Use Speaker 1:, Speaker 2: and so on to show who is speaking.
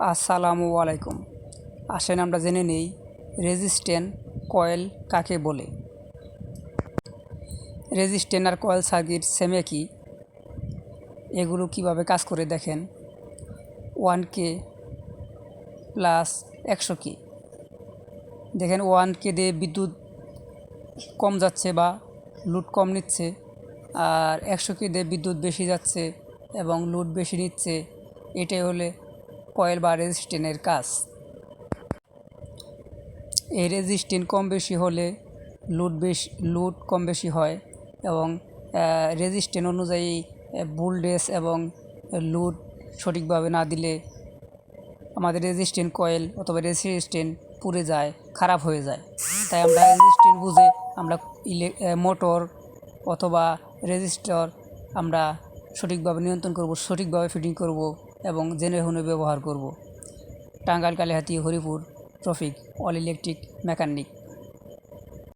Speaker 1: আসসালামু আলাইকুম। আসেন আমরা জেনে নেই রেজিস্ট্যান্ট কয়েল কাকে বলে। রেজিস্ট্যান্ট আর কয়েল সার্কিট সেম একই। এগুলো কিভাবে কাজ করে দেখেন। 1K প্লাস 100K, দেখেন 1K দিয়ে বিদ্যুৎ কম যাচ্ছে বা লোড কম নিচ্ছে, আর 100K দিয়ে বিদ্যুৎ বেশি যাচ্ছে এবং লোড বেশি নিচ্ছে। এটাই হলে কয়েল বা রেজিস্ট্যান্টের কাজ। এই রেজিস্ট্যান্ট কম বেশি হলে লোড কম বেশি হয় এবং রেজিস্ট্যান্ট অনুযায়ী ভোল্টেজ এবং লোড সঠিকভাবে না দিলে আমাদের রেজিস্ট্যান্ট কয়েল অথবা রেজিস্ট্যান্ট পুড়ে যায়, খারাপ হয়ে যায়। তাই আমরা রেজিস্ট্যান্ট বুঝে আমরা মোটর অথবা রেজিস্টর আমরা সঠিকভাবে নিয়ন্ত্রণ করব, সঠিকভাবে ফিটিং করব এবং জেনে শুনে ব্যবহার করব। Tangail, Kalihati, Haripur, trophic all electric mechanic.